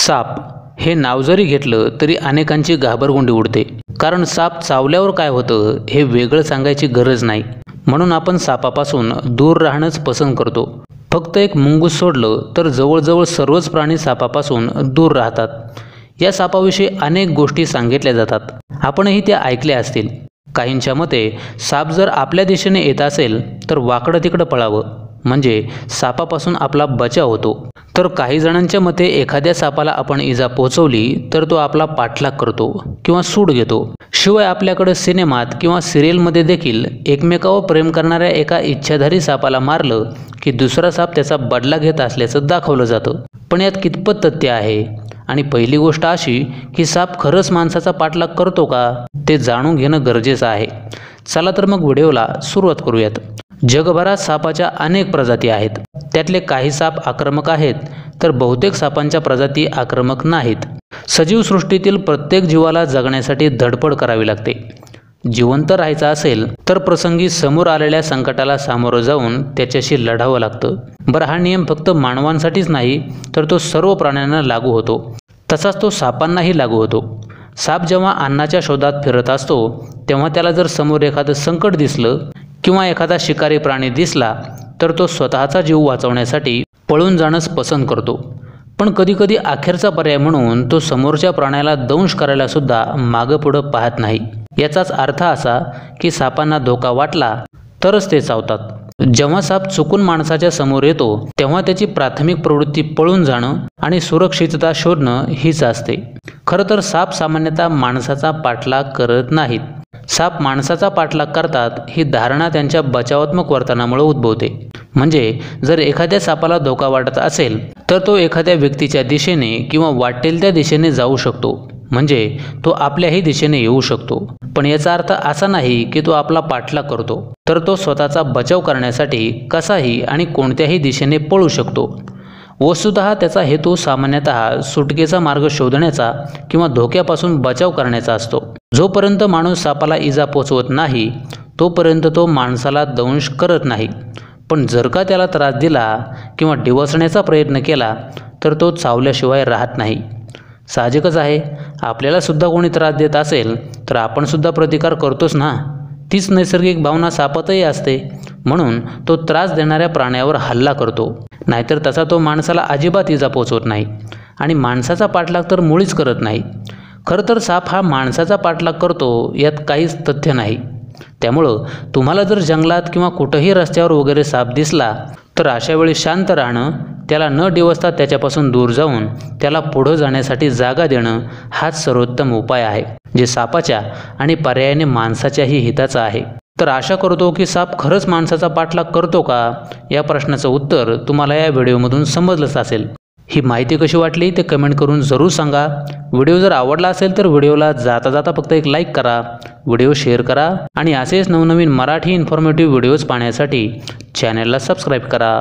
साप हे नाव जरी घेतलं तरी अनेकांची घाबरगुंडी उडते, कारण साप चावल्यावर काय होतं हे वेगळं सांगायची गरज नाही. म्हणून आपण सापापासून दूर राहणंच पसंत करतो. फक्त एक मुंगूस सोडलं तर जवळजवळ सर्वच प्राणी सापापासून दूर राहतात. या सापाविषयी अनेक गोष्टी सांगितल्या जातात, आपणही त्या ऐकल्या असतील. काहींच्या मते साप जर आपल्या दिशेने येत असेल तर वाकडं तिकडं पळावं, म्हणजे सापापासून आपला बचाव होतो. तर काही जणांच्या मते एखाद्या सापाला आपण इजा पोचवली तर तो आपला पाठलाग करतो किंवा सूड घेतो. शिवाय आपल्याकडे सिनेमात किंवा सिरियलमध्ये देखील एकमेकावर प्रेम करणाऱ्या एका इच्छाधारी सापाला मारलं की दुसरा साप त्याचा बदला घेत असल्याचं दाखवलं जातं. पण यात कितपत तथ्य आहे? आणि पहिली गोष्ट अशी की साप खरंच माणसाचा पाठलाग करतो का, ते जाणून घेणं गरजेचं आहे. चला तर मग व्हिडिओला सुरुवात करूयात. जगभरात सापाच्या अनेक प्रजाती आहेत. त्यातले काही साप आक्रमक आहेत तर बहुतेक सापांच्या प्रजाती आक्रमक नाहीत. सजीव सृष्टीतील प्रत्येक जीवाला जगण्यासाठी धडपड करावी लागते. जिवंत राहायचं असेल तर प्रसंगी समोर आलेल्या संकटाला सामोरं जाऊन त्याच्याशी लढावं लागतं. बरं, हा नियम फक्त मानवांसाठीच नाही तर तो सर्व प्राण्यांना लागू होतो. तसाच तो सापांनाही लागू होतो. साप जेव्हा अन्नाच्या शोधात फिरत असतो तेव्हा त्याला जर समोर एखादं संकट दिसलं किंवा एखादा शिकारी प्राणी दिसला तर तो स्वतःचा जीव वाचवण्यासाठी पळून जाणंच पसंत करतो. पण कधीकधी अखेरचा पर्याय म्हणून तो समोरच्या प्राण्याला दंश करायला सुद्धा मागं पुढं पाहत नाही. याचाच अर्थ असा की सापांना धोका वाटला तरच ते चावतात. जेव्हा साप चुकून माणसाच्या समोर येतो तेव्हा त्याची प्राथमिक प्रवृत्ती पळून जाणं आणि सुरक्षितता शोधणं हीच असते. खरं तर साप सामान्यतः माणसाचा पाठलाग करत नाहीत. साप माणसाचा पाठलाग करतात ही धारणा त्यांच्या बचावात्मक वर्तनामुळे उद्भवते. म्हणजे जर एखाद्या सापाला धोका वाटत असेल तर तो एखाद्या व्यक्तीच्या दिशेने किंवा वाटेल त्या दिशेने जाऊ शकतो, म्हणजे तो आपल्याही दिशेने येऊ शकतो. पण याचा अर्थ असा नाही की तो आपला पाठलाग करतो, तर तो स्वतःचा बचाव करण्यासाठी कसाही आणि कोणत्याही दिशेने पळू शकतो. वस्तुतः त्याचा हेतू सामान्यतः सुटकेचा मार्ग शोधण्याचा किंवा धोक्यापासून बचाव करण्याचा असतो. जोपर्यंत माणूस सापाला इजा पोचवत नाही तोपर्यंत तो माणसाला दंश करत नाही. पण जर का त्याला त्रास दिला किंवा डिवचण्याचा प्रयत्न केला तर तो चावल्याशिवाय राहत नाही. साहजिकच आहे, आपल्याला सुद्धा कोणी त्रास देत असेल तर आपण सुद्धा प्रतिकार करतोच ना. तीच नैसर्गिक भावना सापातही असते. म्हणून तो त्रास देणाऱ्या प्राण्यावर हल्ला करतो. नाहीतर तसा तो माणसाला अजिबात इजा पोचवत नाही आणि माणसाचा पाठलाग तर मुळीच करत नाही. खरं तर साप हा माणसाचा पाठलाग करतो यात काहीच तथ्य नाही. त्यामुळं तुम्हाला जर जंगलात किंवा कुठंही रस्त्यावर वगैरे साप दिसला तर अशा वेळी शांत राहणं, त्याला न डिवचता त्याच्यापासून दूर जाऊन त्याला पुढं जाण्यासाठी जागा देणं हाच सर्वोत्तम उपाय आहे, जे सापाच्या आणि पर्यायाने माणसाच्याही हिताचा आहे. तर आशा करतो की साप खरंच माणसाचा पाठलाग करतो का, या प्रश्नाचं उत्तर तुम्हाला या व्हिडिओमधून समजलंच असेल. ही माहिती कशी वाटली ते कमेंट करून जरूर सांगा. व्हिडिओ जर आवडला असेल तर व्हिडिओला जाता जाता फक्त एक लाईक करा, व्हिडिओ शेअर करा आणि असेच नवनवीन मराठी इन्फॉर्मेटिव्ह व्हिडिओज पाहण्यासाठी चॅनलला सबस्क्राईब करा.